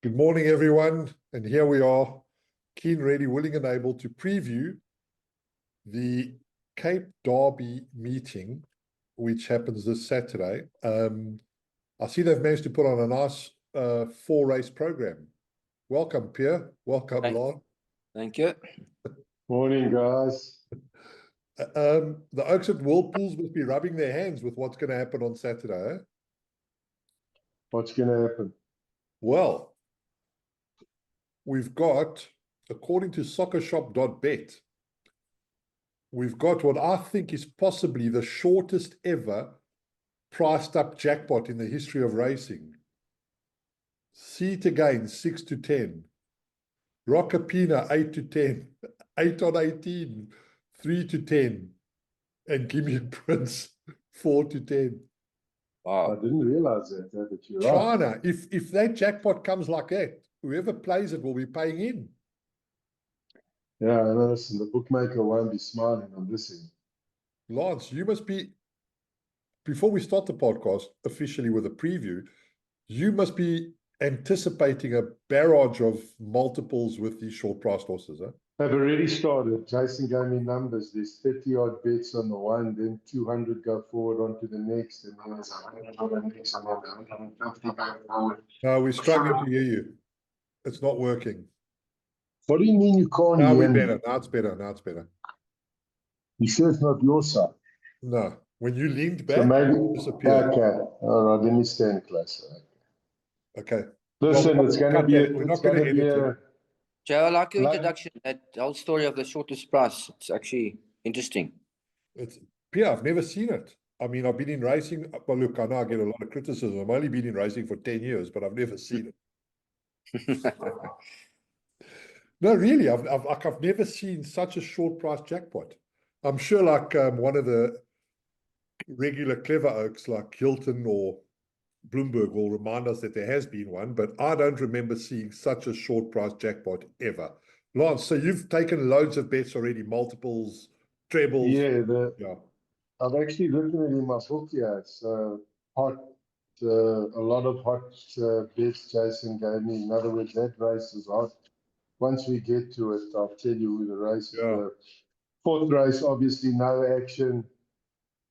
Good morning, everyone. And here we are, keen, ready, willing, and able to preview the Cape Derby meeting, which happens this Saturday. I see they've managed to put on a nice four-race program. Welcome, Piere. Welcome, Lon. Thank you. Morning, guys. The Oaks at Whirlpools must be rubbing their hands with what's going to happen on Saturday. Eh? What's going to happen? Well, we've got, according to soccershop.bet, we've got what I think is possibly the shortest ever priced up jackpot in the history of racing. Seat again, 6 to 10. Rockapina, 8 to 10. 8 on 18, 3 to 10. And Gimme Prince, 4 to 10. Wow. I didn't realize that you're right. China, if that jackpot comes like that, whoever plays it will be paying in. Yeah, I know. Listen, the bookmaker won't be smiling on this end. Lance, you must be, before we start the podcast officially with a preview, you must be anticipating a barrage of multiples with these short priced horses, huh? I've already started. Jason gave me numbers. There's 30 odd bets on the one, then 200 go forward onto the next, and then there's 100 on the next, and then 150 go forward. No, we're struggling to hear you. It's not working. What do you mean you can't Now hear we're me? better. Now it's better. Now it's better. You sure it's not your side? No. When you leaned back, So maybe, it disappeared. okay. All right, let me stand closer. Okay. Listen, Well, it's going to cut be, that. We're it's not going going to to be edit a, it. Joe, I like your Like- introduction, that whole story of the shortest price. It's actually interesting. It's Piere, I've never seen it. I mean, I've been in racing. Well, look, I know I get a lot of criticism. I've only been in racing for 10 years, but I've never seen it. No, really, I've never seen such a short price jackpot. I'm sure like one of the regular clever oaks like Hilton or Bloomberg will remind us that there has been one, but I don't remember seeing such a short price jackpot ever. Lance, so you've taken loads of bets already, multiples, trebles. yeah, I've actually written it in my book here. It's hot, a lot of hot bets Jason gave me. In other words, that race is hot. Once we get to it, I'll tell you who the race is. Yeah. The fourth race, obviously, no action.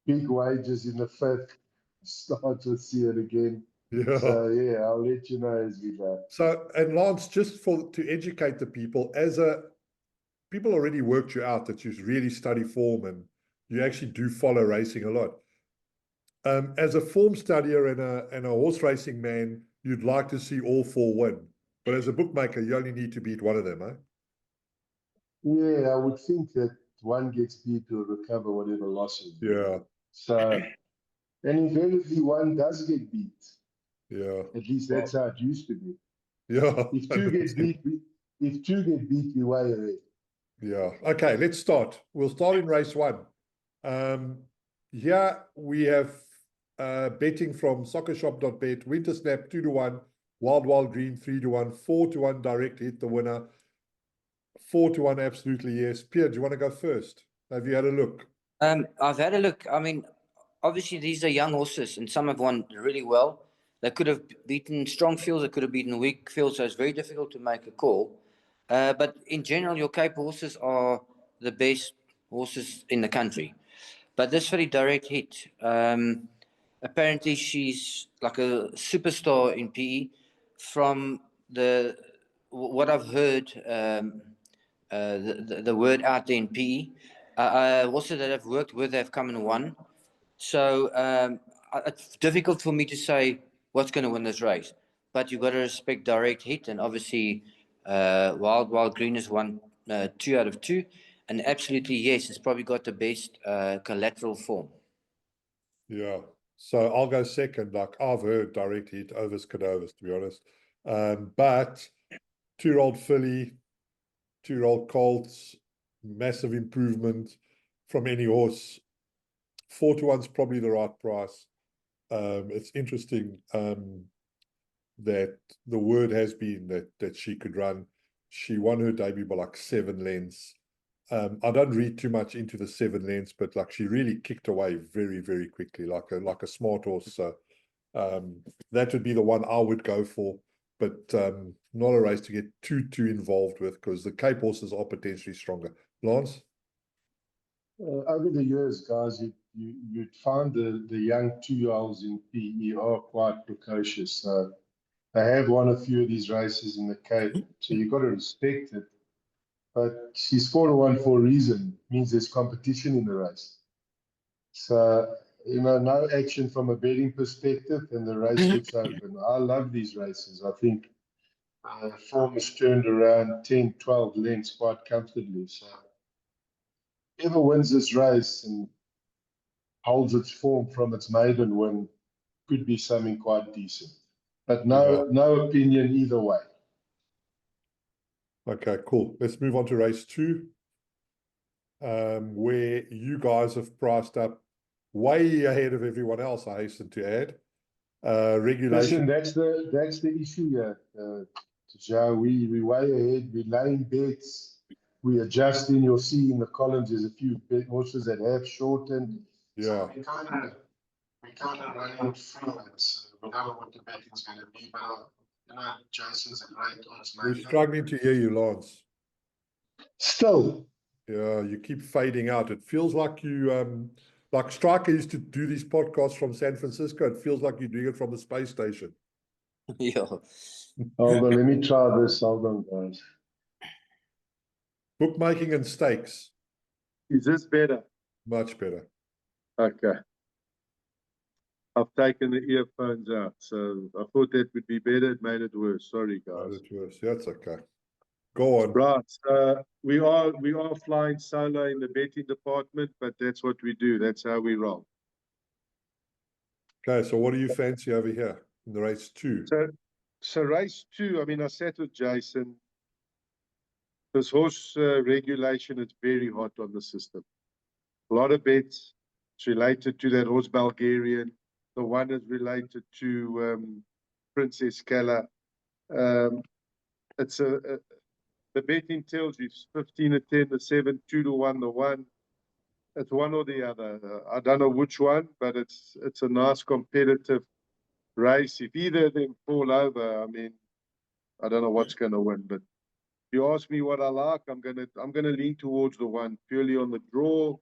Big wages in the fifth. Start to see it again. Yeah. So, yeah, I'll let you know as we go. So, and Lance, just to educate the people, people already worked you out that you really study form and you actually do follow racing a lot. As a form studier and a horse racing man, you'd like to see all four win. But as a bookmaker, you only need to beat one of them, eh? Yeah, I would think that one gets beat to recover whatever losses. Yeah. So, and invariably one does get beat. Yeah. At least that's how it used to be. Yeah. If two get beat, we way ahead. Yeah. Okay, let's start. We'll start in race one. Here we have betting from soccershop.bet, Winter Snap 2 to 1, Wild Green 3 to 1, 4 to 1 direct hit the winner, 4 to 1 absolutely yes. Piere, do you want to go first? Have you had a look? I've had a look. I mean, obviously these are young horses, and some have won really well. They could have beaten strong fields, they could have beaten weak fields, so it's very difficult to make a call. But in general, your Cape horses are the best horses in the country. But this very direct hit, apparently she's like a superstar in PE. From what I've heard, the word out there in PE, horses that I've worked with have come and won. So it's difficult for me to say what's going to win this race. But you've got to respect direct hit, and obviously Wild Green has won 2 out of 2. And absolutely, yes, it's probably got the best collateral form. Yeah. So I'll go second. Like I've heard direct hit overs cadavers, to be honest. But 2-year-old filly, 2-year-old colts, massive improvement from any horse. 4 to 1's probably the right price. It's interesting that the word has been that she could run. She won her debut by like 7 lengths. I don't read too much into the 7 lengths, but like she really kicked away very, very quickly, like a smart horse. So that would be the one I would go for. but not a race to get too involved with because the Cape horses are potentially stronger. Lance? Over the years, guys, you'd find the young 2-year-olds in PE are quite precocious. I have won a few of these races in the Cape, so you've got to respect it. But she's 4-1 for a reason, means there's competition in the race. So, no action from a betting perspective, and the race looks open. I love these races. I think form has turned around 10, 12 lengths quite comfortably. So, whoever wins this race and holds its form from its maiden win could be something quite decent. But no opinion either way. Okay, cool. Let's move on to race 2, where you guys have priced up way ahead of everyone else, I hasten to add. Regulation. Listen, that's the issue here, Joe. We way ahead. We're laying bets. We adjusting. You'll see in the columns there's a few horses that have shortened. Yeah. So we kind of running through it. So we don't know what the betting's going to be, but Jason's a great odds We're maker. struggling to hear you, Lance. Still. Yeah, you keep fading out. It feels like you, like Striker used to do these podcasts from San Francisco. It feels like you're doing it from the space station. Yeah. Hold on, let me try this. Hold on, guys. Bookmaking and stakes, Is this better? much better. Okay. I've taken the earphones out, so I thought that would be better. It made it worse. Sorry, guys. That's okay. Go on. Right. We are flying solo in the betting department, but that's what we do. That's how we roll. Okay, so what do you fancy over here in the race 2? So race 2, I mean, I sat with Jason. This horse regulation is very hot on the system. A lot of bets. It's related to that horse Bulgarian. The one is related to Princess Kala. It's the betting tells you it's 15-10, the 7, 2-1, the 1. It's one or the other. I don't know which one, but it's a nice competitive race. If either of them fall over, I mean, I don't know what's going to win. But if you ask me what I like, I'm gonna lean towards the 1 purely on the draw,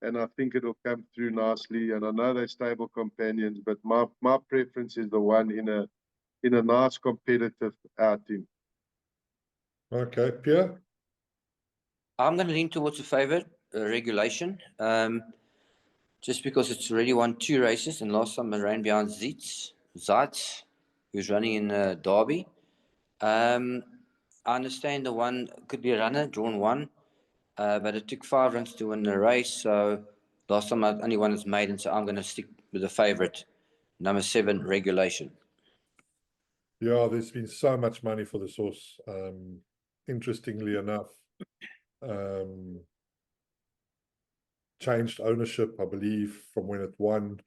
and I think it'll come through nicely. And I know they're stable companions, but my preference is the 1 in a nice competitive outing. Okay, Piere? I'm going to lean towards the favorite, regulation, just because it's already won 2 races, and last time I ran behind Zeitz, who's running in Derby. I understand the 1 could be a runner, drawn 1, but it took 5 runs to win the race, so last time I only won its maiden, so I'm going to stick with the favorite, number 7, regulation. Yeah, there's been so much money for this horse. Interestingly enough, changed ownership, I believe, from when it won.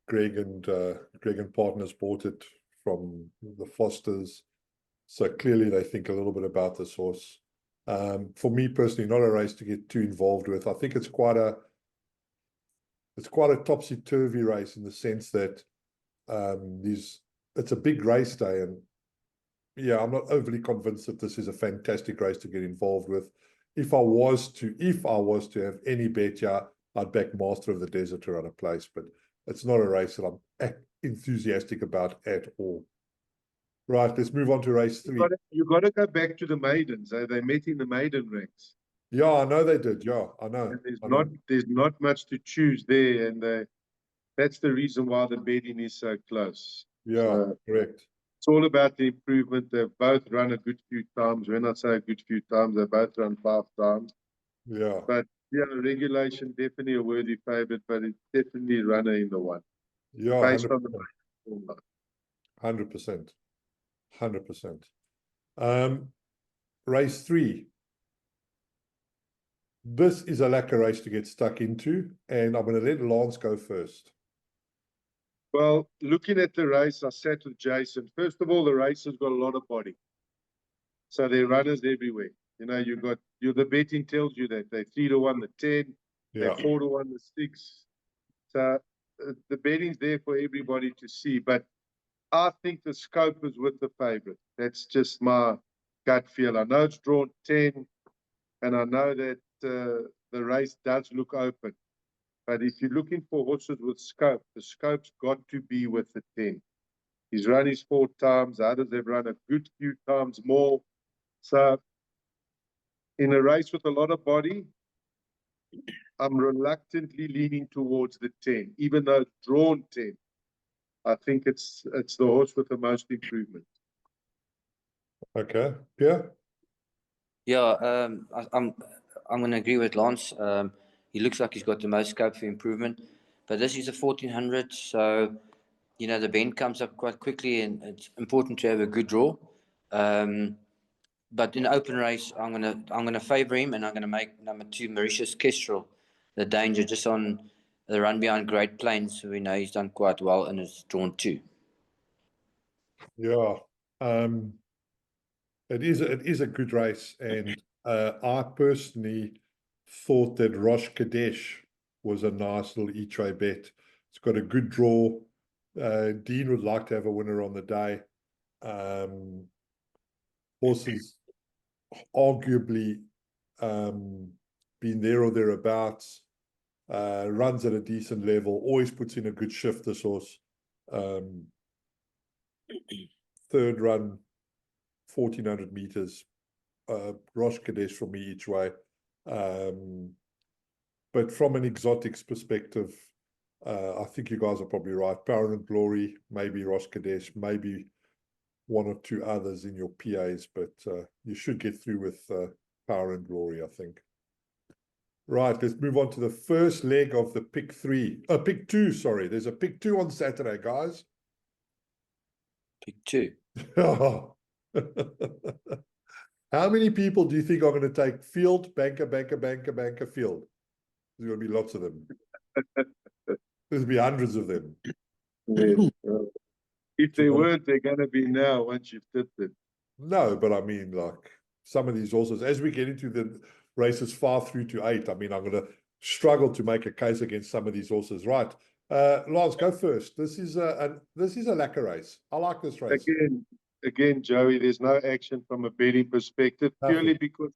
Greg and partners bought it from the Fosters. So clearly they think a little bit about this horse. For me personally, not a race to get too involved with. I think it's quite a topsy-turvy race in the sense that it's a big race day, and yeah, I'm not overly convinced that this is a fantastic race to get involved with. If I was to have any bet, yeah, I'd back Master of the Desert to run a place, but it's not a race that I'm enthusiastic about at all. Right, let's move on to race 3. You got to go back to the maidens. They met in the maiden ranks. Yeah, I know they did. Yeah, I know. And there's not much to choose there, and that's the reason why the betting is so close. Yeah, so, correct. It's all about the improvement. They've both run a good few times. When I say a good few times, they both run 5 times. Yeah. But yeah, regulation definitely a worthy favorite, but it's definitely runner in the 1. Yeah, based 100%. on the 100%. 100%. Race 3. This is a lacquer race to get stuck into, and I'm going to let Lance go first. Well, looking at the race, I sat with Jason. First of all, the race has got a lot of body. So there are runners everywhere. The betting tells you that they're 3-1, the 10, Yeah. they're 4-1, the 6. So the betting's there for everybody to see. But I think the scope is with the favourite. That's just my gut feel. I know it's drawn 10, and I know that the race does look open. But if you're looking for horses with scope, the scope's got to be with the 10. He's run his 4 times. Others have run a good few times more. So in a race with a lot of body, I'm reluctantly leaning towards the 10, even though it's drawn 10. I think it's the horse with the most improvement. Okay, Piere? Yeah, I'm going to agree with Lance. He looks like he's got the most scope for improvement, but this is a 1400, so you know the bend comes up quite quickly, and it's important to have a good draw. But in the open race, I'm gonna favour him, and I'm gonna make number 2 Mauritius Kestrel the danger, just on the run behind Great Plains. We know he's done quite well, and it's drawn 2. Yeah, it is a good race, and I personally thought that Rosh Kadesh was a nice little each-way bet. It's got a good draw. Dean would like to have a winner on the day. Horses arguably been there or thereabouts. Runs at a decent level. Always puts in a good shift. This horse. Third run, 1400 meters. Rosh Kadesh for me each way. But from an exotics perspective, I think you guys are probably right. Power and Glory, maybe Rosh Kadesh, maybe 1 or 2 others in your PAs, but you should get through with Power and Glory, I think. Right, let's move on to the first leg of the pick 2, sorry. There's a pick 2 on Saturday, guys. Pick 2. How many people do you think are going to take field, banker, field? There's going to be lots of them. There's going to be hundreds of them. Yes. If they weren't, they're going to be now once you've tipped it. No, but I mean, like, some of these horses, as we get into the races 5 through to 8, I mean, I'm going to struggle to make a case against some of these horses. Right. Lance, go first. This is a lacquer race. I like this race. Again, Joey, there's no action from a betting perspective, purely because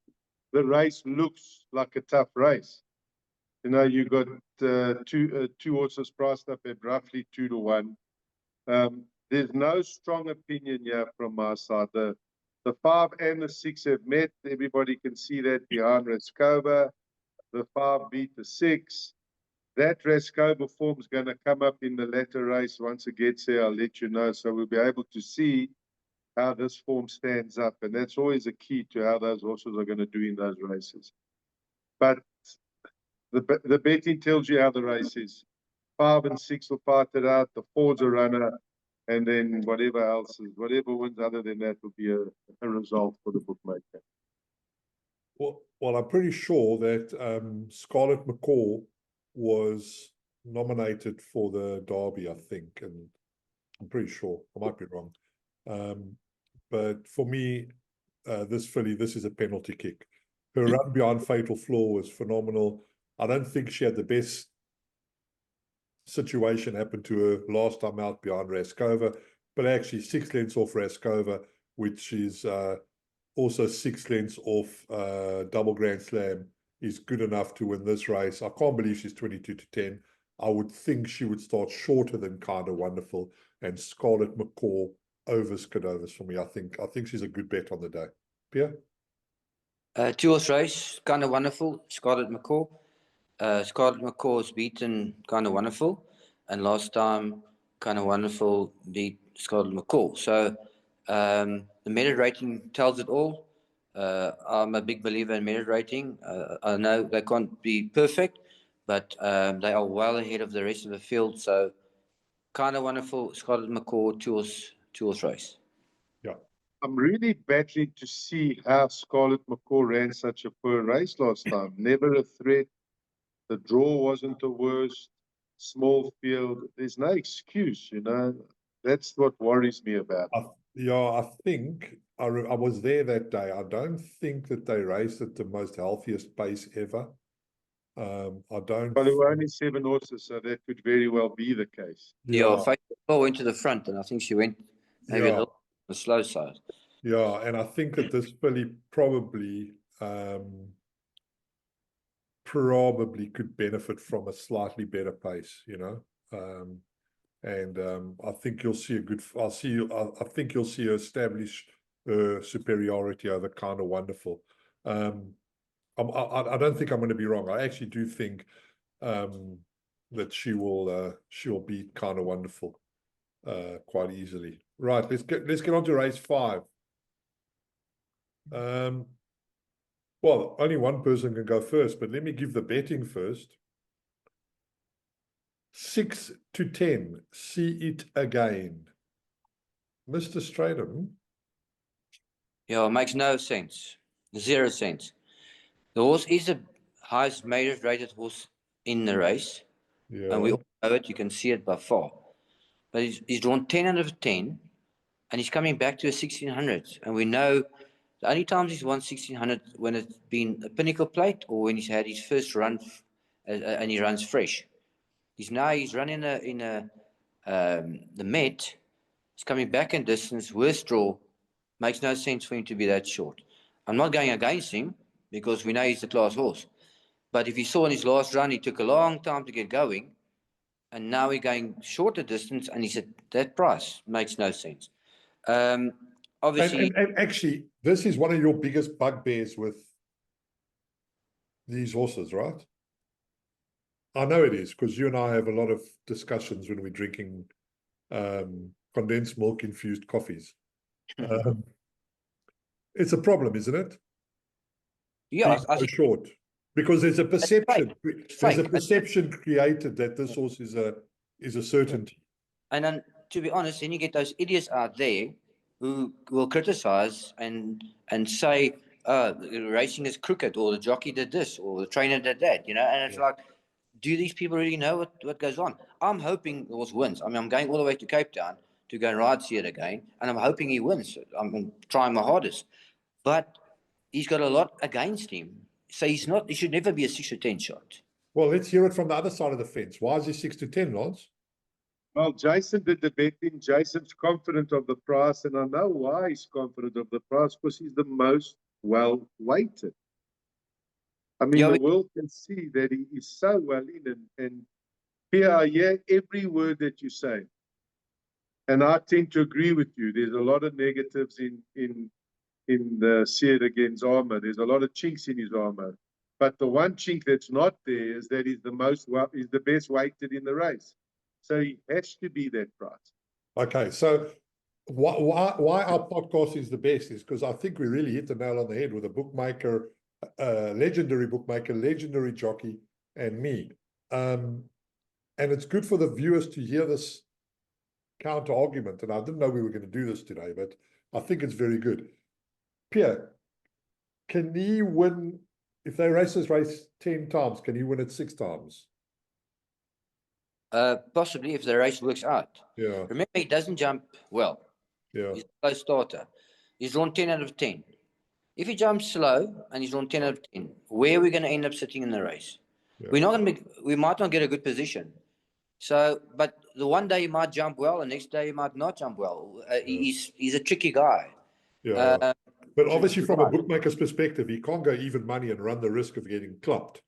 the race looks like a tough race. You know, you got two horses priced up at roughly 2 to 1. There's no strong opinion here from my side. The 5 and the 6 have met. Everybody can see that behind Raskova. The 5 beat the 6. That Raskova form is going to come up in the latter race. Once it gets there, I'll let you know. So we'll be able to see how this form stands up. And that's always a key to how those horses are going to do in those races. But the betting tells you how the race is. 5 and 6 will fight it out. The 4's a runner. And then whatever wins other than that will be a result for the bookmaker. Well, I'm pretty sure that Scarlett McCall was nominated for the Derby, I think, and I'm pretty sure. I might be wrong. But for me, this filly, this is a penalty kick. Her run behind Fatal Flaw was phenomenal. I don't think she had the best situation happen to her last time out behind Raskova, but actually 6 lengths off Raskova, which is also 6 lengths off Double Grand Slam, is good enough to win this race. I can't believe she's 22 to 10. I would think she would start shorter than Kind of Wonderful, and Scarlett McCall over Skidovers for me. I think she's a good bet on the day. Piere? 2-horse race, Kind of Wonderful, Scarlett McCall. Scarlett McCall has beaten Kind of Wonderful, and last time Kind of Wonderful beat Scarlett McCall. So the merit rating tells it all. I'm a big believer in merit rating. I know they can't be perfect, but they are well ahead of the rest of the field. So Kind of Wonderful, Scarlett McCall, 2-horse race. Yeah. I'm really battling to see how Scarlett McCall ran such a poor race last time. Never a threat. The draw wasn't the worst. Small field. There's no excuse, you know. That's what worries me about it. I think I was there that day. I don't think that they raced at the most healthiest pace ever. I don't. But there were only 7 horses, so that could very well be the case. Yeah, Faithful went to the front, and I think she went maybe a Yeah. little on the slow side. Yeah, and I think that this filly probably could benefit from a slightly better pace, you know. I think you'll see a good. I think you'll see her establish superiority over Kind of Wonderful. I don't think I'm going to be wrong. I actually do think that she will beat Kind of Wonderful quite easily. Right, let's get on to race 5. Well, only one person can go first, but let me give the betting first. 6 to 10, see it again. Mr. Strydom. Yeah, it makes no sense. 0 cents. The horse is the highest rated horse in the race. Yeah. And we all know it. You can see it by far. But he's drawn 10 out of 10. And he's coming back to a 1600. And we know the only times he's won 1600 when it's been a pinnacle plate or when he's had his first run and he runs fresh. He's running the Met. He's coming back in distance, worst draw. Makes no sense for him to be that short. I'm not going against him because we know he's the class horse. But if you saw in his last run, he took a long time to get going. And now we're going shorter distance and he's at that price. Makes no sense. Obviously, And actually, this is one of your biggest bugbears with these horses, right? I know it is, because you and I have a lot of discussions when we're drinking condensed milk infused coffees. It's a problem, isn't it? yeah, Being so short, because there's a perception. It's There's a fake. perception created that this horse is a certainty. And then, to be honest, then you get those idiots out there who will criticize and say, racing is crooked, or the jockey did this, or the trainer did that, you know. And it's like, do these people really know what goes on? I'm hoping the horse wins. I mean, I'm going all the way to Cape Town to go and ride see it again, and I'm hoping he wins. I'm trying my hardest. But he's got a lot against him. So he should never be a 6 to 10 shot. Well, let's hear it from the other side of the fence. Why is he 6 to 10, Lance? Well, Jason did the betting. Jason's confident of the price, and I know why he's confident of the price, because he's the most well-weighted. I mean, the world can see that he is so well in, and Piere, I hear every word that you say. And I tend to agree with you. There's a lot of negatives in the Seed Again's armor. There's a lot of chinks in his armor. But the one chink that's not there is that he's the best weighted in the race. So he has to be that price. Okay, so why our podcast is the best is because I think we really hit the nail on the head with a bookmaker, legendary bookmaker, legendary jockey, and me. And it's good for the viewers to hear this counter argument. And I didn't know we were going to do this today, but I think it's very good. Piere, can he win, if they race this race 10 times, can he win it 6 times? Possibly if the race works out. Yeah. Remember, he doesn't jump well. Yeah. He's a slow starter. He's drawn 10 out of 10. If he jumps slow and he's drawn 10 out of 10, where are we going to end up sitting in the race? Yeah. We might not get a good position. So, but the one day he might jump well, the next day he might not jump well. He's a tricky guy. Yeah. But obviously, from a bookmaker's perspective, he can't go even money and run the risk of getting clubbed.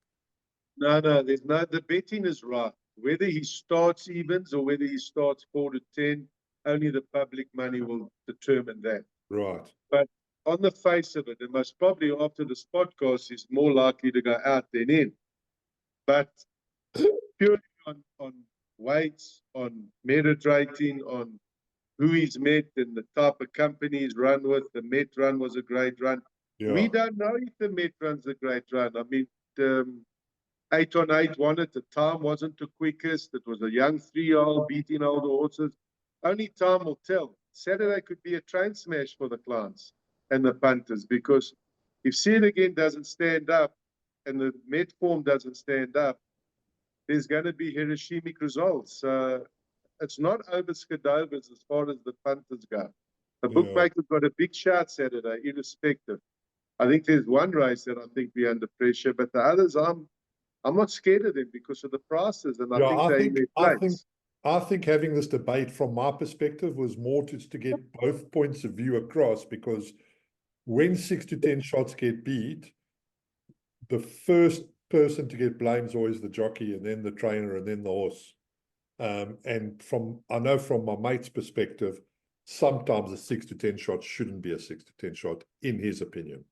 No, the betting is right. Whether he starts evens or whether he starts 4 to 10, only the public money will determine that. Right. But on the face of it, and most probably after this podcast, is more likely to go out than in. But purely on weights, on merit rating, on who he's met and the type of company he's run with, the Met run was a great run. Yeah. We don't know if the Met run's a great run. I mean, 8 on 8 won it. The time wasn't the quickest. It was a young 3-year-old beating older horses. Only time will tell. Saturday could be a train smash for the clients and the punters, because if See It Again doesn't stand up and the Met form doesn't stand up, there's going to be Hiroshimic results. It's not over Skadovas as far as the punters go. The bookmaker's got a big shout Saturday, irrespective. I think there's one race that I think we're under pressure, but the others, I'm I'm not scared of them because of the prices, and I Yeah, think I they're think, in their place. I think having this debate from my perspective was more just to get both points of view across, because when 6 to 10 shots get beat, the first person to get blamed is always the jockey, and then the trainer, and then the horse. And I know from my mate's perspective, sometimes a 6 to 10 shot shouldn't be a 6 to 10 shot, in his opinion.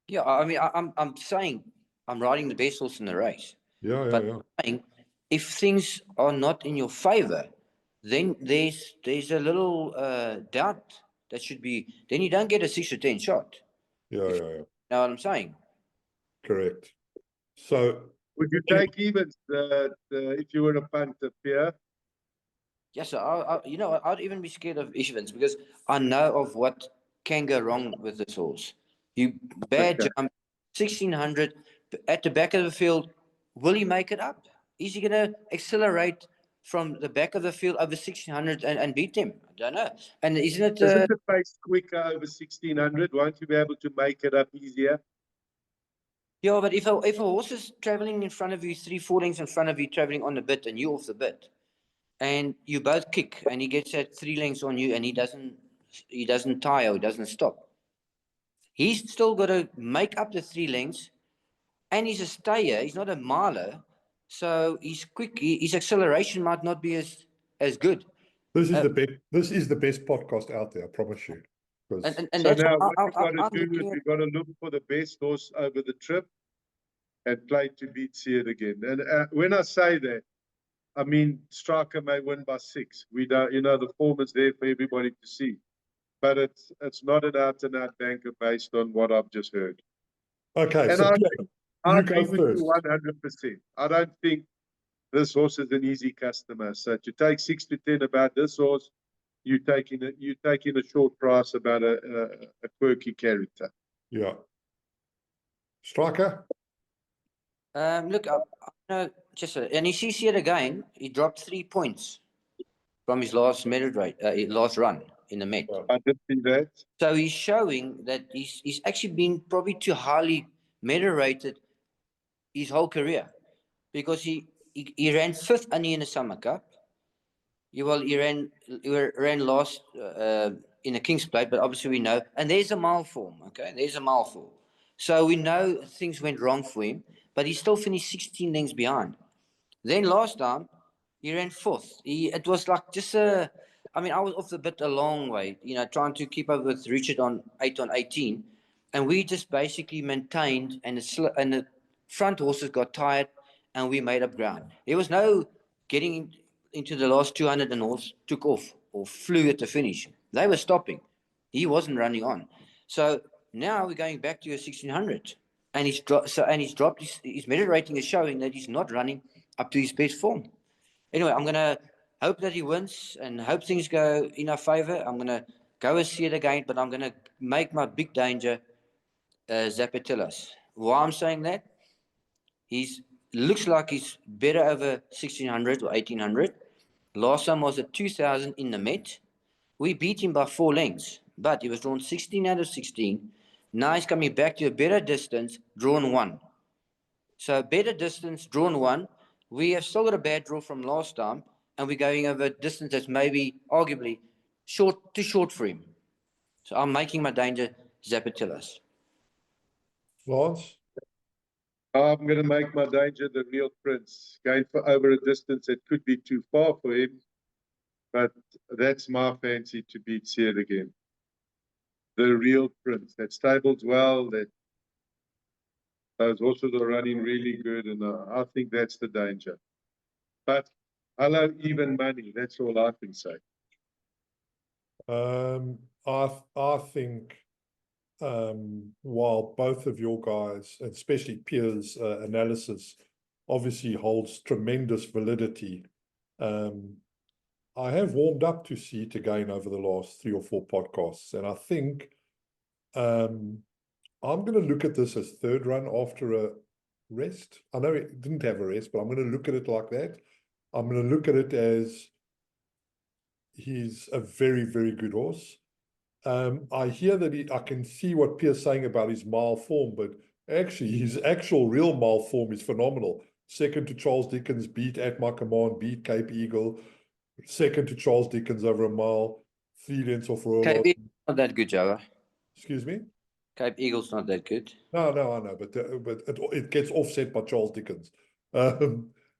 Yeah, I mean, I'm saying I'm riding the best horse in the race. Yeah, But yeah. I'm saying, if things are not in your favor, then there's a little doubt that should be. Then you don't get a 6 to 10 shot. Yeah, yeah, yeah. You know what I'm saying? Correct. So, Would you take evens if you were a punter, Pierre? Yes, sir. You know, I'd even be scared of evens because I know of what can go wrong with this horse. You bad Okay. jump, 1600 at the back of the field. Will he make it up? Is he going to accelerate from the back of the field over 1600 and beat him? I don't know. And isn't it? Isn't the pace quicker over 1600? Won't you be able to make it up easier? Yeah, but if a horse is traveling in front of you, 3-4 lengths in front of you, traveling on the bit, and you off the bit, and you both kick, and he gets at 3 lengths on you, and he doesn't tire, he doesn't stop. He's still got to make up the 3 lengths, and he's a stayer. He's not a miler, so he's quick. His acceleration might not be as good. this is the best. This is the best podcast out there, I promise you. And So that's now what what you've got I'm to do is looking at. you've got to look for the best horse over the trip and play to beat Seared again. And when I say that, I mean Striker may win by 6. We don't, the form is there for everybody to see. But it's not an out-and-out banker based on what I've just heard. Okay, And so I you agree go with first. you 100%. I don't think this horse is an easy customer. So to take 6 to 10 about this horse, you're taking a short price about a quirky character. Yeah. Striker? Look, I know, and you see it again. He dropped 3 points from his last merit rate, last run in the Met. I did see that. So he's showing that he's actually been probably too highly merit-rated his whole career, because he ran 5th only in the Summer Cup. He ran last in the King's Plate, but obviously we know, and there's a mile form. Okay, there's a mile form. So we know things went wrong for him, but he still finished 16 lengths behind. Then last time, he ran 4th. It was like just I mean, I was off the bit a long way, trying to keep up with Richard on 8 on 18. And we just basically maintained, and the front horses got tired, and we made up ground. There was no getting into the last 200 and horse took off or flew at the finish. They were stopping. He wasn't running on. So now we're going back to a 1600. And he's dropped his merit rating is showing that he's not running up to his best form. Anyway, I'm gonna hope that he wins and hope things go in our favor. I'm gonna go and see it again, but I'm gonna make my big danger Zapatilas. Why I'm saying that? He's looks like he's better over 1600 or 1800. Last time was at 2000 in the Met. We beat him by 4 lengths, but he was drawn 16 out of 16. Now he's coming back to a better distance, drawn 1. So better distance, drawn 1. We have still got a bad draw from last time, and we're going over a distance that's maybe, arguably, too short for him. So I'm making my danger Zapatilas. Lance? I'm going to make my danger the Real Prince. Going for over a distance that could be too far for him, but that's my fancy to beat Seared again. The Real Prince. That stables well. Those horses are running really good, and I think that's the danger. But hello, even money. That's all I can say. I think while both of your guys, especially Pierre's analysis, obviously holds tremendous validity, I have warmed up to see it again over the last 3 or 4 podcasts, and I think I'm going to look at this as 3rd run after a rest. I know it didn't have a rest, but I'm going to look at it like that. I'm going to look at it as he's a very, very good horse. I hear that I can see what Pierre's saying about his mile form, but actually his actual real mile form is phenomenal. second to Charles Dickens, beat At My Command, beat Cape Eagle, second to Charles Dickens over a mile, 3 lengths off Royal. Cape Eagle's not that good, Joe. Excuse me? Cape Eagle's not that good. No, I know, but it gets offset by Charles Dickens.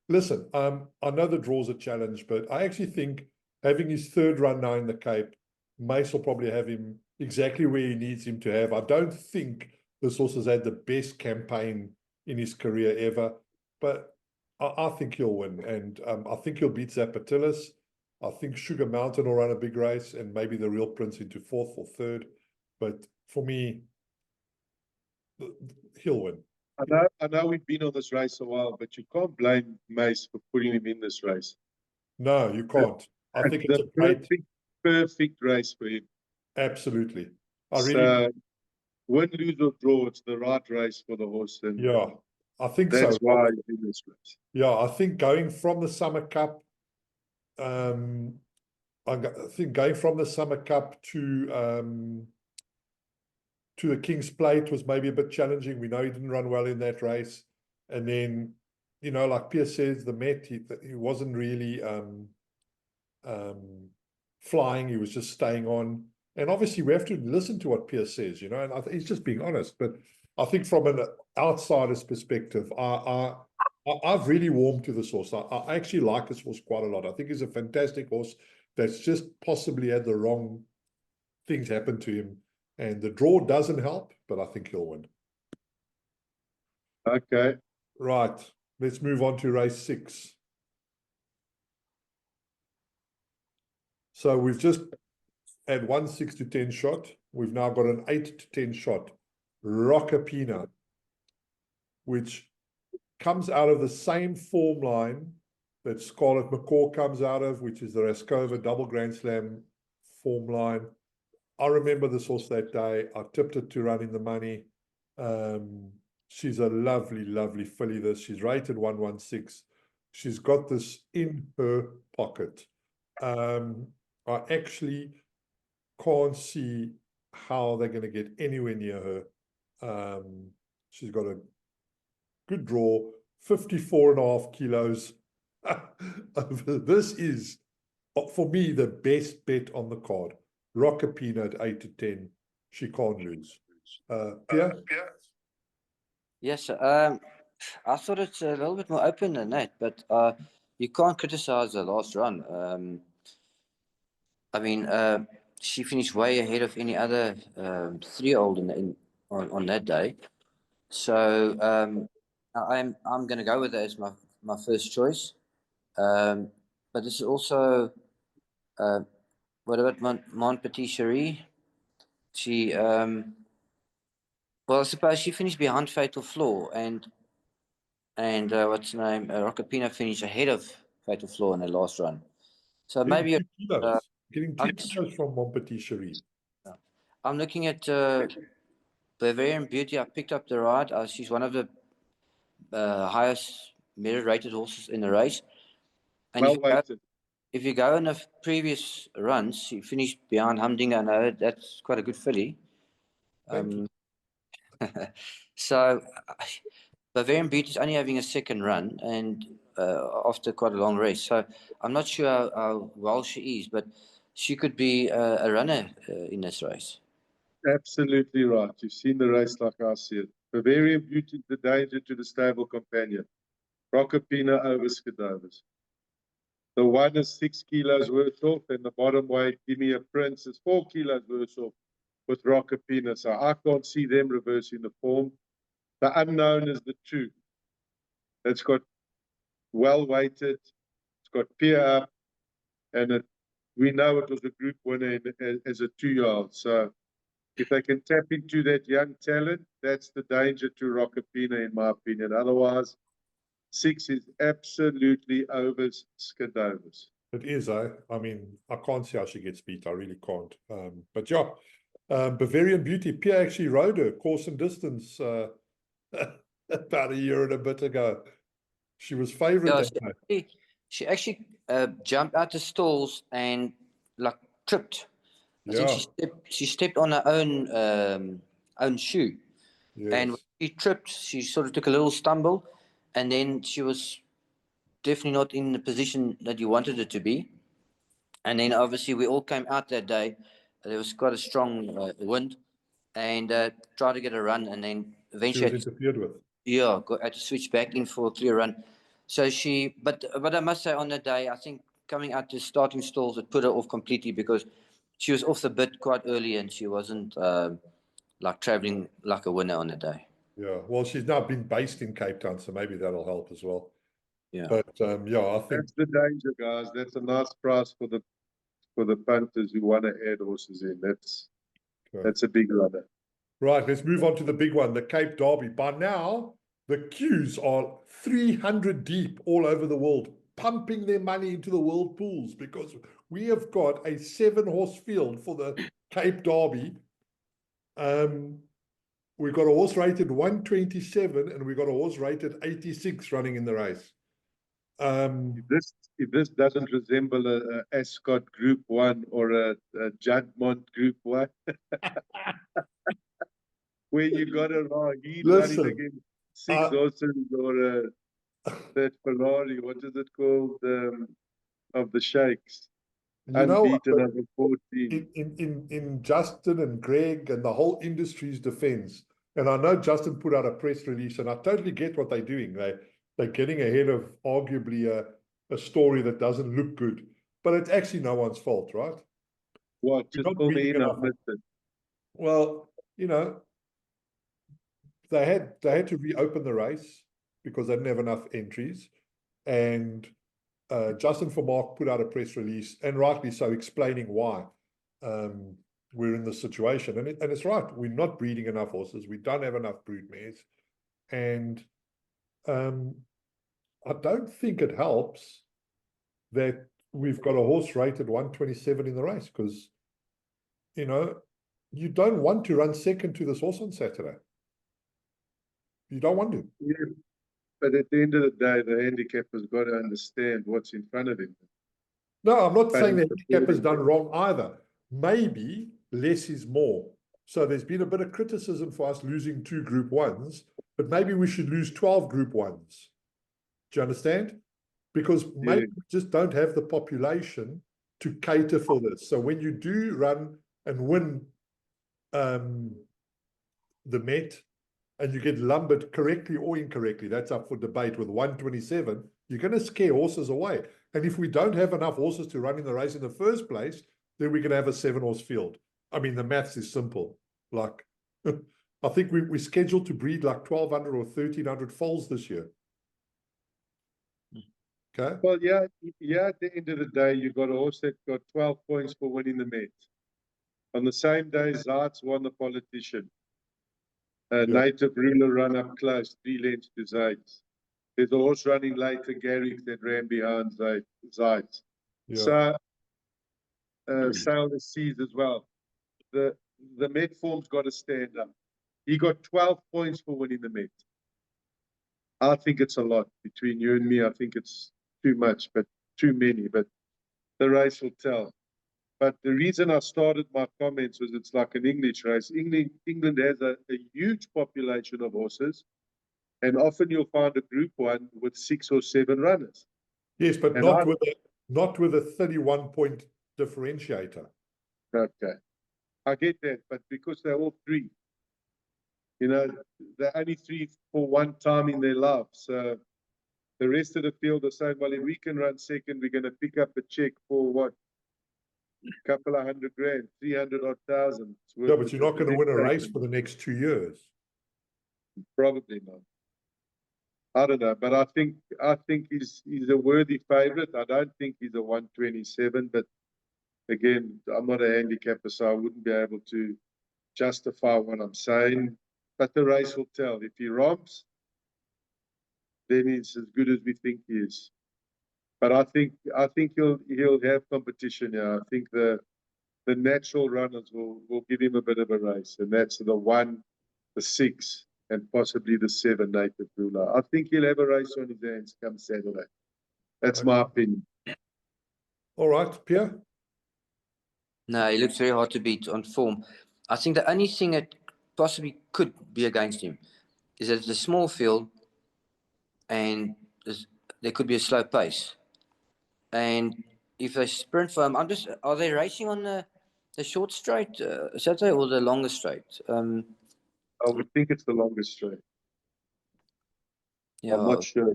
Listen, I know the draw's a challenge, but I actually think having his third run now in the Cape, Mace will probably have him exactly where he needs him to have. I don't think this horse has had the best campaign in his career ever, but I think he'll win, and I think he'll beat Zapatilis. I think Sugar Mountain will run a big race, and maybe the Real Prince into 4th or 3rd. But for me, he'll win. I know we've been on this race a while, but you can't blame Mace for putting him in this race. No, you can't. I think it's a great, perfect race for him. absolutely. So, win, lose or draw, it's the right race for the horse. And yeah, I think that's so. why he's in this race. Yeah, I think going from the Summer Cup, I think going from the Summer Cup to the King's Plate was maybe a bit challenging. We know he didn't run well in that race. And then, like Piere says, the Met, he wasn't really flying. He was just staying on. And obviously, we have to listen to what Piere says, and he's just being honest. But I think from an outsider's perspective, I've really warmed to this horse. I actually like this horse quite a lot. I think he's a fantastic horse that's just possibly had the wrong things happen to him. And the draw doesn't help, but I think he'll win. Okay. Right. Let's move on to race 6. So we've just had 1 6 to 10 shot. We've now got an 8 to 10 shot. Rockapina, which comes out of the same form line that Scarlet McCaw comes out of, which is the Raskova Double Grand Slam form line. I remember this horse that day. I tipped it to run in the money. She's a lovely, lovely filly. She's rated 116. She's got this in her pocket. I actually can't see how they're going to get anywhere near her. She's got a good draw, 54.5 kilos. This is, for me, the best bet on the card. Rockapina at 8 to 10. She can't lose. Piere? Yes, I thought it's a little bit more open than that, but you can't criticize the last run. I mean, she finished way ahead of any other 3-year-old on that day. So I'm going to go with that as my first choice. But this is also what about Montpetit Cherie? She well, I suppose she finished behind Fatal Flaw, and what's the name? Rockapina finished ahead of Fatal Flaw in the last run. So maybe Getting 2 kilos from Montpetit Cherie. I'm looking at Bavarian Beauty. I picked up the ride. She's one of the highest merit-rated horses in the race. And if you go in the previous runs, she finished behind Humdinger. I know that's quite a good filly. So Bavarian Beauty is only having a second run, and after quite a long race. So I'm not sure how well she is, but she could be a runner in this race. Absolutely right. You've seen the race like I see it. Bavarian Beauty, the danger to the stable companion. Rockapina over Skidovers. The one is 6 kilos worth off, and the bottom weight, Give Me a Prince, is 4 kilos worth off with Rockapina. So I can't see them reversing the form. The unknown is the 2. It's got well weighted. It's got Piere up, and we know it was a group winner as a 2-year-old. So if they can tap into that young talent, that's the danger to Rockapina, in my opinion. Otherwise, 6 is absolutely over Skidovers. It is, I mean, I can't see how she gets beat. I really can't. But yeah, Bavarian Beauty, Piere actually rode her course and distance about a year and a bit ago. She was favourite that day. She actually jumped out the stalls and tripped. I think she stepped on her own shoe. Yes. And when she tripped, she sort of took a little stumble, and then she was definitely not in the position that you wanted her to be. And then obviously we all came out that day. There was quite a strong wind, and tried to get a run, and then She eventually was interfered with. had to switch back in for a clear run. So but I must say on that day, I think coming out to starting stalls, it put her off completely because she was off the bit quite early and she wasn't like traveling like a winner on the day. Yeah, well, she's now been based in Cape Town, so maybe that'll help as well. Yeah. But yeah, I think That's the danger, guys. That's a nice price for the punters who want to add horses in. That's a big runner. right. Let's move on to the big one, the Cape Derby. By now, the queues are 300 deep all over the world, pumping their money into the world pools because we have got a 7-horse field for the Cape Derby. We've got a horse rated 127 and we've got a horse rated 86 running in the race. If this doesn't resemble a Ascot Group 1 or a Juddmonte Group 1, where you got a Rahid running against 6 horses or that Ferrari, what is it called, of the Sheikhs, unbeaten over 14. In Justin and Greg and the whole industry's defense, and I know Justin put out a press release, and I totally get what they're doing. They're getting ahead of arguably a story that doesn't look good, but it's actually no one's fault, right? What? Just pull me in, I've missed it. Well, you know, they had to reopen the race because they didn't have enough entries, and Justin Vermaak put out a press release, and rightly so, explaining why we're in this situation. And it's right. We're not breeding enough horses. We don't have enough brood mares. And I don't think it helps that we've got a horse rated 127 in the race because, you know, you don't want to run second to this horse on Saturday. You don't want to. Yeah. But at the end of the day, the handicapper's got to understand what's in front of him. No, I'm not saying the handicapper's done wrong either. Maybe less is more. So there's been a bit of criticism for us losing 2 Group 1s, but maybe we should lose 12 Group 1s. Do you understand? Because maybe we just don't have the population to cater for this. So when you do run and win the Met, and you get lumbered correctly or incorrectly, that's up for debate, with 127, you're going to scare horses away. And if we don't have enough horses to run in the race in the first place, then we're going to have a 7-horse field. I mean, the maths is simple. Like, I think we're scheduled to breed like 1,200 or 1,300 foals this year. Okay. Well, yeah, at the end of the day, you got a horse that got 12 points for winning the Met. On the same day, Zaat's won the Politician. Native ruler run up close, 3 lengths to Zait's. There's a horse running later, Garrick, that ran behind Zait's. So, sail the seas as well. The Met form's got to stand up. He got 12 points for winning the Met. I think it's a lot between you and me. I think it's too much, but too many. But the race will tell. But the reason I started my comments was it's like an English race. England has a huge population of horses, and often you'll find a Group 1 with 6 or 7 runners. Yes, but not with a 31-point differentiator. Okay, I get that, but because they're all 3, you know, they're only 3 for one time in their life. So the rest of the field are saying, well, if we can run second, we're going to pick up a check for what? Couple of $100,000, 300,000. Yeah, but you're not going to win a race for the next 2 years. Probably not. I don't know, but I think he's a worthy favourite. I don't think he's a 127, but again, I'm not a handicapper, so I wouldn't be able to justify what I'm saying. But the race will tell. If he romps, then he's as good as we think he is. But I think he'll have competition. Yeah, I think the natural runners will give him a bit of a race, and that's the 1, the 6, and possibly the 7 native ruler. I think he'll have a race on his hands come Saturday. That's my opinion. All right, Piere? No, he looks very hard to beat on form. I think the only thing that possibly could be against him is that it's a small field, and there could be a slow pace. And if they sprint for him, are they racing on the short straight Saturday or the longer straight? I would think it's the longest straight. Yeah, I'm not sure.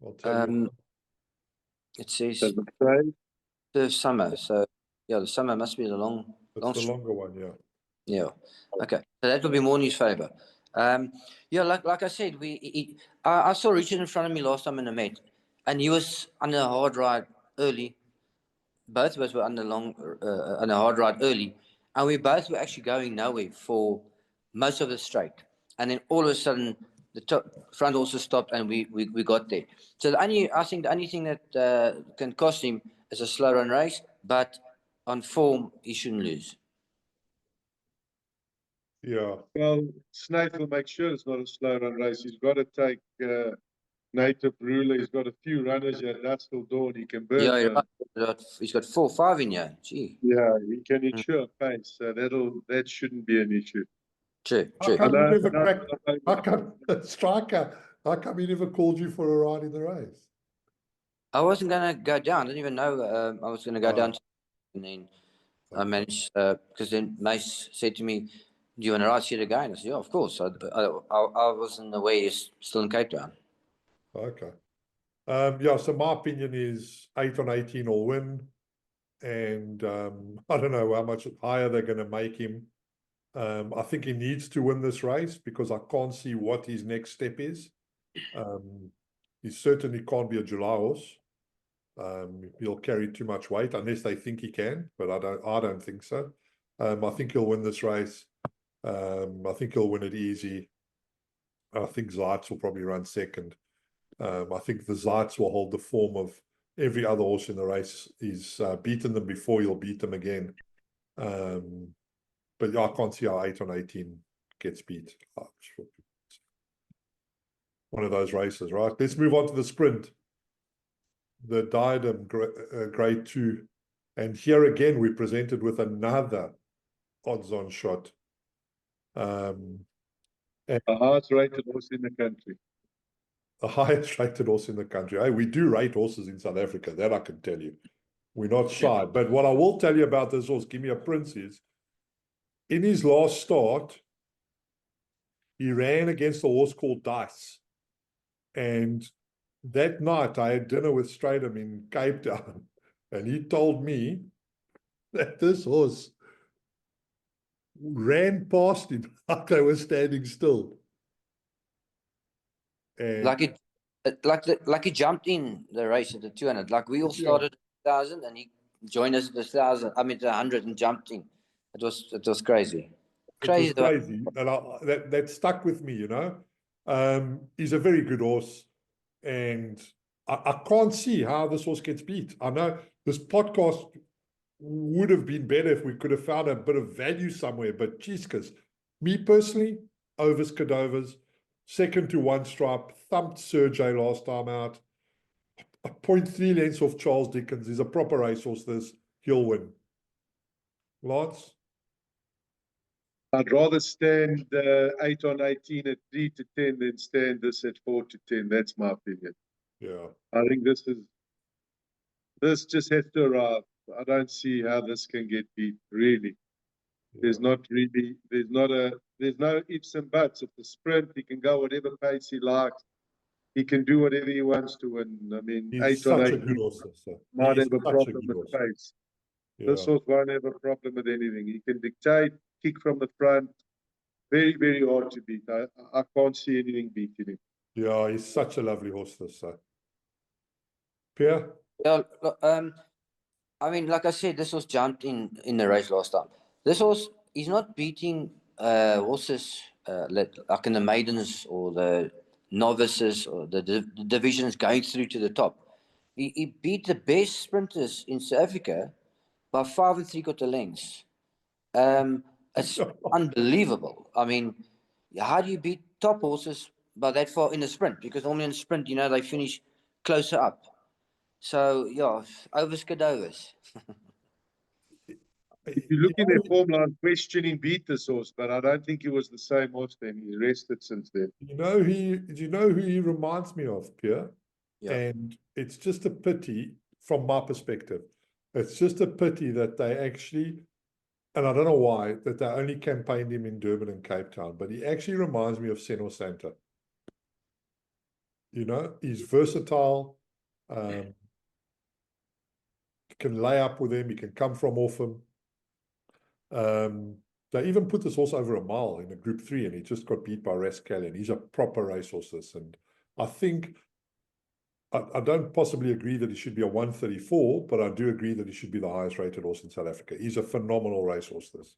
I'll tell you. it says Does it say? the summer. So yeah, the summer must be the It's the longer one, yeah. Yeah. Okay. So that would be more in his favour. Yeah, like I said, I saw Richard in front of me last time in the Met, and he was on a hard ride early. Both of us were on a hard ride early, and we both were actually going nowhere for most of the straight. And then all of a sudden, the front also stopped, and we got there. So I think the only thing that can cost him is a slow run race, but on form, he shouldn't lose. Yeah. Well, Snaith will make sure it's not a slow run race. He's got to take Native Ruler. He's got a few runners at Dusk Till Dawn. He can burn Yeah, them. he's got 4 or 5 in here. Gee, Yeah, he can ensure pace. So that shouldn't be an issue. true. How come I he never know- cracked? How come Striker? How come he never called you for a ride in the race? I wasn't gonna go down. I didn't even know I was gonna go down. And then I managed because then Mace said to me, "Do you want to ride it again?" I said, "Yeah, of course." I wasn't aware he's still in Cape Town. Okay. Yeah, so my opinion is 8 on 18 will win. And I don't know how much higher they're going to make him. I think he needs to win this race because I can't see what his next step is. He certainly can't be a July horse. He'll carry too much weight unless they think he can, but I don't think so. I think he'll win this race. I think he'll win it easy. I think Zaitz will probably run second. I think the Zaitz will hold the form of every other horse in the race. He's beaten them before, he'll beat them again. But I can't see how 8 on 18 gets beat. One of those races, right? Let's move on to the sprint. The Diadem Grade 2. And here again, we're presented with another odds-on shot. The highest rated horse in the country. The highest rated horse in the country. Hey, we do rate horses in South Africa, that I can tell you. We're not shy. But what I will tell you about this horse, Give Me a Prince, is in his last start, he ran against a horse called Dice. And that night, I had dinner with Strydom in Cape Town, and he told me that this horse ran past him like they were standing still. And Like he jumped in the race at the 200. Like we all started at 1,000 and he joined us at the 1,000. I mean, the 100 and jumped in. It was crazy. Crazy. It was crazy. And that stuck with me, you know. He's a very good horse. And I can't see how this horse gets beat. I know this podcast would have been better if we could have found a bit of value somewhere. But geez, because me personally, Overs Cadovers, second to One Stripe, thumped Sergey last time out. A 0.3 lengths off Charles Dickens. He's a proper racehorse. He'll win. Lance? I'd rather stand 8 on 18 at 3 to 10 than stand this at 4 to 10. That's my opinion. Yeah. I think this just has to arrive. I don't see how this can get beat, really. Yeah. There's no ifs and buts. At the sprint, he can go whatever pace he likes. He can do whatever he wants to win. I mean, He's 8 on such a 18 good horse, sir. might He's have a such a problem good with horse. pace. Yeah. This horse won't have a problem with anything. He can dictate, kick from the front. Very, very hard to beat. I can't see anything beating him. Yeah, he's such a lovely horse, this, sir. Piere? Yeah, I mean, like I said, this horse jumped in the race last time. This horse, he's not beating horses like in the maidens or the novices or the divisions going through to the top. He beat the best sprinters in South Africa by 5 3/4 lengths. It's unbelievable. I mean, how do you beat top horses by that far in a sprint? Because normally in a sprint, you know, they finish closer up. So, yeah, Overs Cadovers. If you look in their form line, questioning beat this horse, but I don't think he was the same horse then. He's rested since then. do you know who he reminds me of, Pierre? Yeah. And it's just a pity from my perspective. It's just a pity that they actually, and I don't know why, that they only campaigned him in Durban and Cape Town, but he actually reminds me of Senor Santa. You know, he's versatile, can lay up with him, he can come from off him. They even put this horse over a mile in a Group 3, and he just got beat by Racemeeting. He's a proper racehorse, this, and I think I don't possibly agree that he should be a 134, but I do agree that he should be the highest rated horse in South Africa. He's a phenomenal racehorse, this.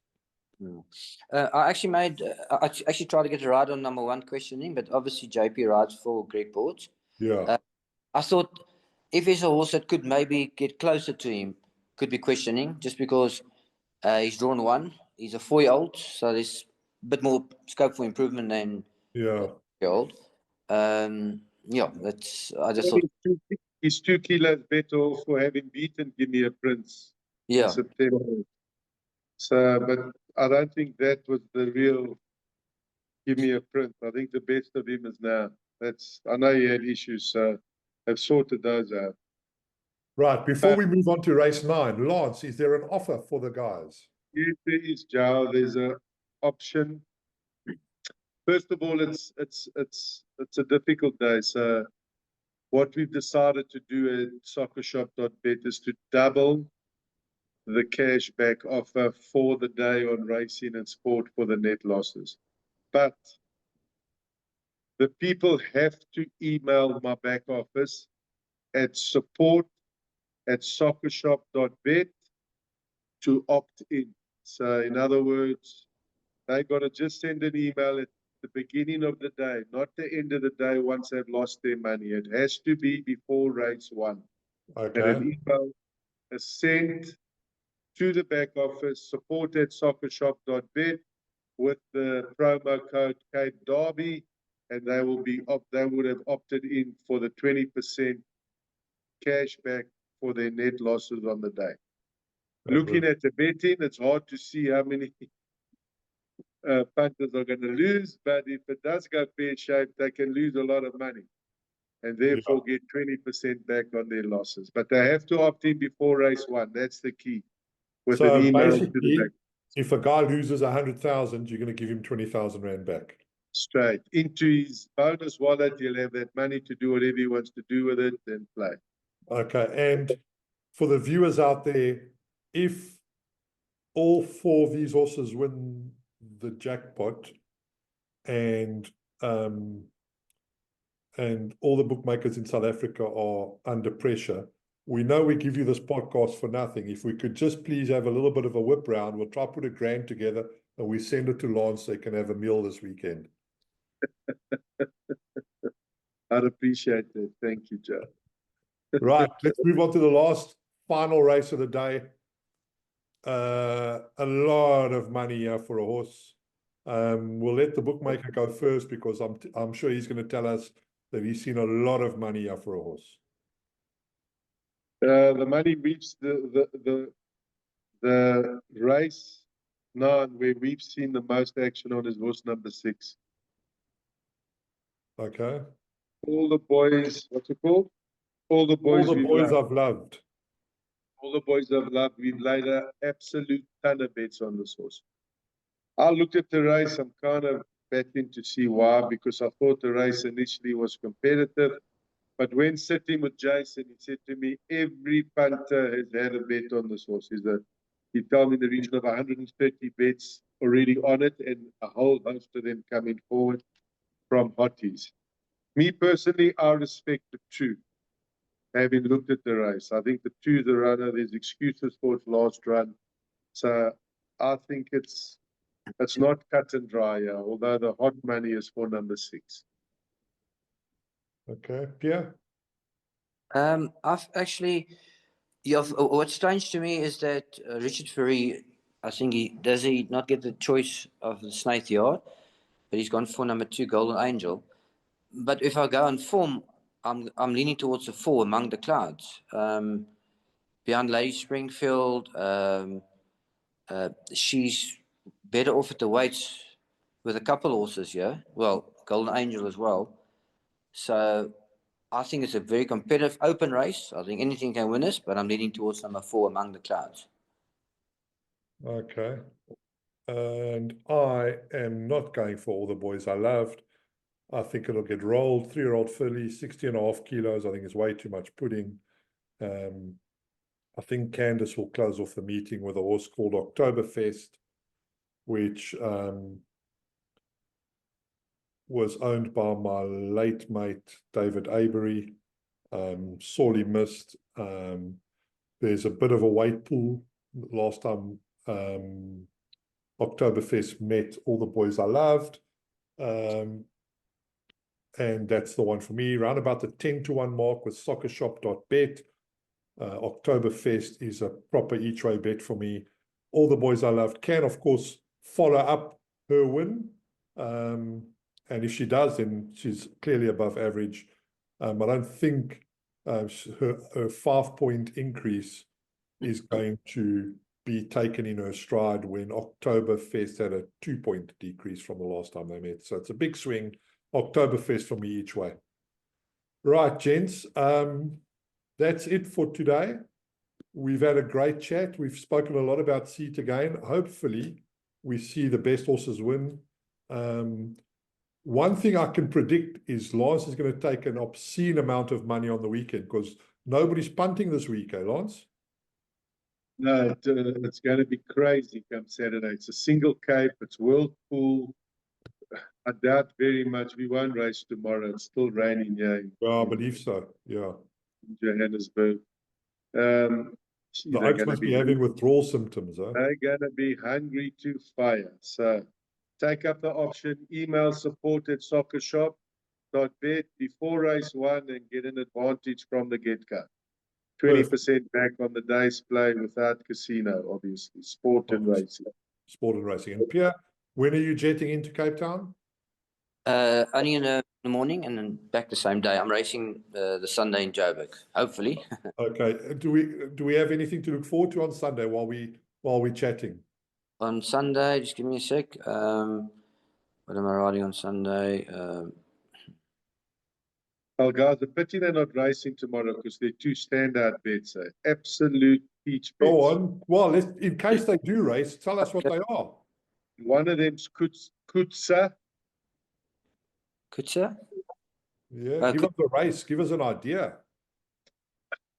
I actually I actually tried to get a ride on number 1 questioning, but obviously JP rides for Greg Boards. Yeah. I thought if there's a horse that could maybe get closer to him, could be questioning, just because he's drawn 1. He's a 4-year-old, so there's a bit more scope for improvement than Yeah. 4-year-old. Yeah, I just thought. He's 2 kilos better off for having beaten Give Me a Prince in September. So, but I don't think that was the real Give Me a Prince. I think the best of him is now. I know he had issues, so I've sorted those out. Right. Before we move on to race 9, Lance, is there an offer for the guys? Yes, there is, Joe. There's an option. First of all, it's a difficult day. So what we've decided to do at soccershop.bet is to double the cash back offer for the day on racing and sport for the net losses. But the people have to email my back office at support@soccershop.bet to opt in. So in other words, they got to just send an email at the beginning of the day, not the end of the day once they've lost their money. It has to be before race 1. Okay. And an email is sent to the back office, support@soccershop.bet, with the promo code Cape Derby, and they would have opted in for the 20% cash back for their net losses on the day. Looking at the betting, it's hard to see how many punters are going to lose, but if it does go pear-shaped, they can lose a lot of money and therefore get 20% back on their losses. But they have to opt in before race 1. That's the key. With So an email basically, to the back. if a guy loses 100,000, you're going to give him 20,000 Rand back. Straight into his bonus wallet. He'll have that money to do whatever he wants to do with it and play. Okay. And for the viewers out there, if all 4 of these horses win the jackpot and all the bookmakers in South Africa are under pressure, we know we give you this podcast for nothing. If we could just please have a little bit of a whip round, we'll try to put a grand together and we send it to Lance so he can have a meal this weekend. I'd appreciate that. Thank you, Joe. Right, let's move on to the final race of the day. A lot of money here for a horse. We'll let the bookmaker go first because I'm sure he's going to tell us that he's seen a lot of money here for a horse. The money reached the race 9 where we've seen the most action on is horse number 6. Okay. All the boys, what's it called? All the boys, I've loved. All the boys I've loved. We've laid an absolute ton of bets on this horse. I looked at the race. I'm kind of betting to see why, because I thought the race initially was competitive. But when sitting with Jason, he said to me, every punter has had a bet on this horse. He told me in the region of 130 bets already on it, and a whole host of them coming forward from hotties. Me personally, I respect the 2. Having looked at the race, I think the 2 is the runner. There's excuses for its last run. So I think it's not cut and dry here, although the hot money is for number 6. Okay, Pierre? I've actually, what's strange to me is that Richard Fourie, I think he not get the choice of the Snaith Yard, but he's gone for number 2, Golden Angel. But if I go on form, I'm leaning towards the 4, Among the Clouds. Behind Lady Springfield, she's better off at the weights with a couple horses here. Well, Golden Angel as well. So I think it's a very competitive, open race. I think anything can win us, but I'm leaning towards number 4, Among the Clouds. Okay. And I am not going for All the Boys I Loved. I think it'll get rolled. 3-year-old filly, 60.5 kilos. I think it's way too much pudding. I think Candace will close off the meeting with a horse called Oktoberfest, which was owned by my late mate, David Avery. Sorely missed. There's a bit of a weight pool. Last time Oktoberfest met All the Boys I Loved. And that's the one for me. Round about the 10-1 mark with soccershop.bet. Oktoberfest is a proper each way bet for me. All the Boys I Loved can, of course, follow up her win. And if she does, then she's clearly above average. I don't think her 5-point increase is going to be taken in her stride when Oktoberfest had a 2-point decrease from the last time they met. So it's a big swing. Oktoberfest for me each way. Right, gents. That's it for today. We've had a great chat. We've spoken a lot about Seat again. Hopefully, we see the best horses win. One thing I can predict is Lance is going to take an obscene amount of money on the weekend because nobody's punting this week, eh, Lance? No, it's going to be crazy come Saturday. It's a single cape. It's World Pool. I doubt very much we won't race tomorrow. It's still raining here Yeah, I believe so. Yeah. in Johannesburg. The Oaks must be having withdrawal symptoms, huh? They're going to be hungry to fire. So take up the option, email support@soccershop.bet before race 1 and get an advantage from the get-go. 20% back on the day's play without casino, obviously. Sport and racing. Sport and racing. And Piere, when are you jetting into Cape Town? Only in the morning and then back the same day. I'm racing the Sunday in Joburg, hopefully. Okay. Do we have anything to look forward to on Sunday while we're chatting? On Sunday, just give me a sec. What am I riding on Sunday? Well, guys, the pity they're not racing tomorrow because they're 2 standout bets. Absolute peach bets. Go on. Well, in case they do race, tell us what they are. One of them's Kutsa. Kutsa? Yeah, give us a race. Give us an idea.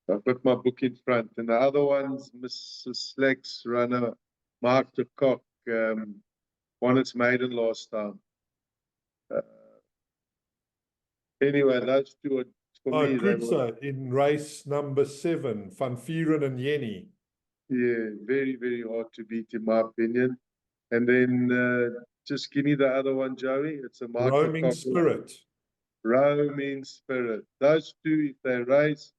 I've got my book in front. And the other one's Mrs. Slack's runner, Mark de Kock. Won its maiden last time. Anyway, those 2 are for me. Kutsa in race number 7, Van Vieren and Jenny. Yeah, very, very hard to beat, in my opinion. And then just give me the other one, Joey. It's a Michael Roaming Spirit. Roaming Spirit. Those 2, if they race,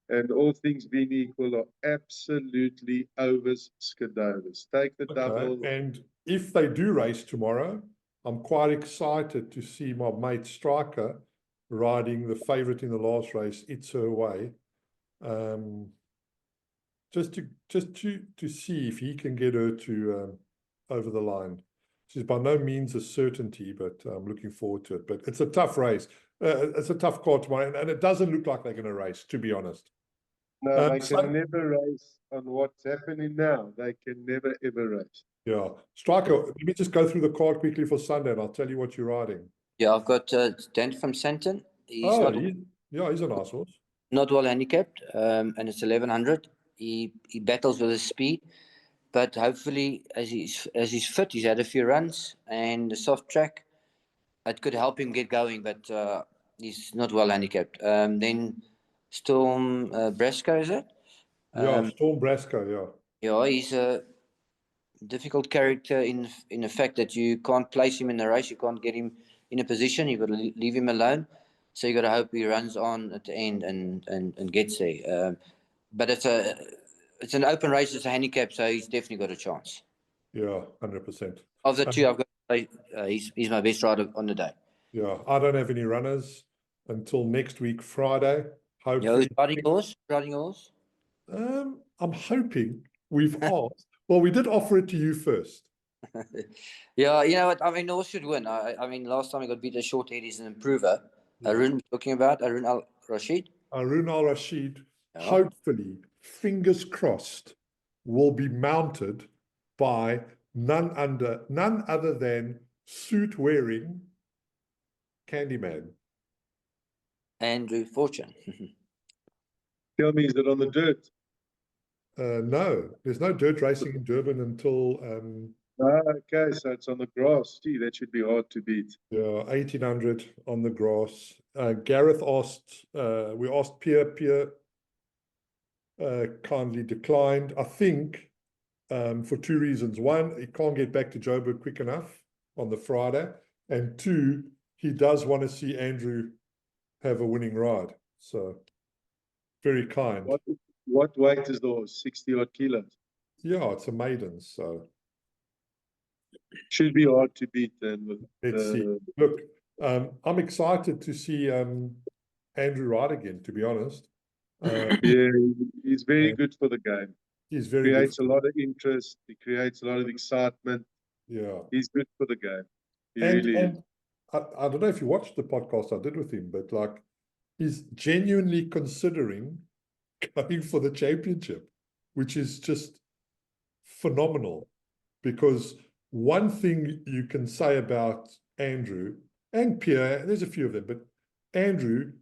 and all things being equal, are absolutely overs skidovers. Take the double. And if they do race tomorrow, I'm quite excited to see my mate Striker riding the favourite in the last race, It's Her Way. Just to see if he can get her to over the line. She's by no means a certainty, but I'm looking forward to it. But it's a tough race. It's a tough card tomorrow, and it doesn't look like they're going to race, to be honest. No, they can never race on what's happening now. They can never, ever race. Yeah. Striker, let me just go through the card quickly for Sunday, and I'll tell you what you're riding. Yeah, I've got Dan from Santon. He's he's a nice horse. Not well handicapped, and it's 1100. He battles with his speed, but hopefully, as he's fit, he's had a few runs and the soft track. It could help him get going, but he's not well handicapped. Then Storm Brasco, is it? Storm Brasco, yeah. Yeah, he's a difficult character in the fact that you can't place him in the race. You can't get him in a position. You've got to leave him alone. So you got to hope he runs on at the end and gets there. But it's an open race. It's a handicap, so he's definitely got a chance. Yeah, 100%. Of the 2, I've got to say, he's my best rider on the day. Yeah, I don't have any runners until next week, Friday. Hopefully, riding horse. I'm hoping we've asked. Well, we did offer it to you first. Yeah, you know what? I mean, the horse should win. I mean, last time he got beat as short head, he's an improver. Yeah. Arun, talking about Arun Al Rashid. Harun Al Rashid, Yeah. hopefully, fingers crossed, will be mounted by none other than suit wearing Candyman. Andrew Fortune. Tell me, is it on the dirt? No, there's no dirt racing in Durban until Okay, so it's on the grass. Gee, that should be hard to beat. 1800 on the grass. Gareth asked, we asked Piere kindly declined, I think, for two reasons. One, he can't get back to Joburg quick enough on the Friday. And two, he does want to see Andrew have a winning ride. So, very kind. What weight is the horse? 60 odd kilos. Yeah, it's a maiden, so Should be hard to beat then. With, let's see. Look, I'm excited to see Andrew ride again, to be honest. Yeah, he's very good for the game. He's very Creates good. a lot of interest. He creates a lot of excitement. Yeah. He's good for the game. He And, really is. and I don't know if you watched the podcast I did with him, but like he's genuinely considering going for the championship, which is just phenomenal. Because one thing you can say about Andrew and Piere, there's a few of them, but Andrew,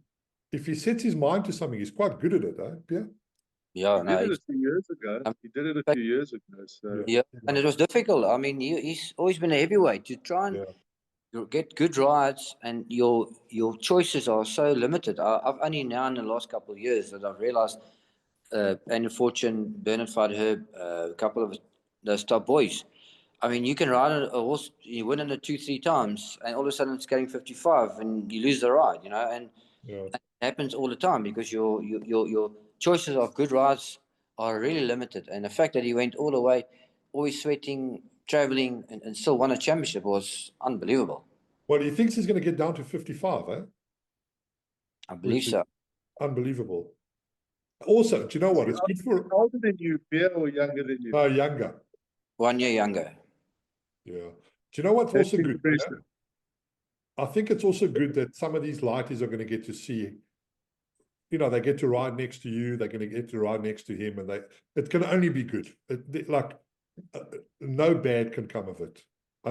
if he sets his mind to something, he's quite good at it, Piere? Yeah, He no, did it a few years ago. He did it a few years ago. So yeah, and it was difficult. I mean, he's always been a heavyweight. To try and get good rides, and your choices are so limited. I've only now in the last couple of years that I've realized, Andrew Fortune, Bernard Herb, a couple of those top boys. I mean, you can ride a horse, you win it 2-3 times, and all of a sudden it's getting 55, and you lose the ride. You know, and it happens all the time because your choices of good rides are really limited. And the fact that he went all the way, always sweating, traveling, and still won a championship was unbelievable. Well, he thinks he's going to get down to 55, I believe so. Unbelievable. Also, do you know what? It's good for older than you, Piere, or younger than you? younger. 1 year younger. Yeah. Do you know what's also good? Impressive. I think it's also good that some of these lighties are going to get to see, you know, they get to ride next to you, they're going to get to ride next to him, and it can only be good. No bad can come of it.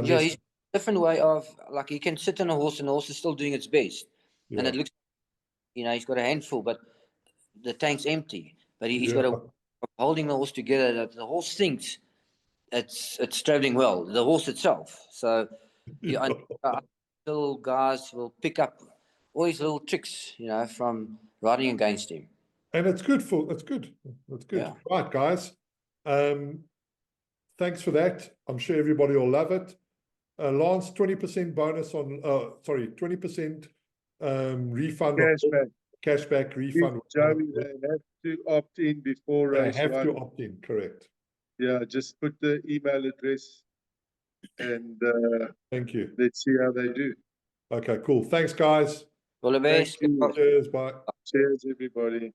Yeah, he's a different way of, like, he can sit on a horse and the horse is still doing its best. And it looks, you know, he's got a handful, but the tank's empty. But he's got a holding the horse together that the horse thinks it's traveling well, the horse itself. So little guys will pick up all these little tricks, you know, from riding against him. And it's good. Yeah. Right, guys. Thanks for that. I'm sure everybody will love it. Lance, 20% bonus on, 20% refund. Cashback refund. Joey, they have to opt in before race They have one. to opt in, correct. Yeah, just put the email address and thank you. Let's see how they do. Okay, cool. Thanks, guys. All the best. Cheers, bye. Cheers, everybody.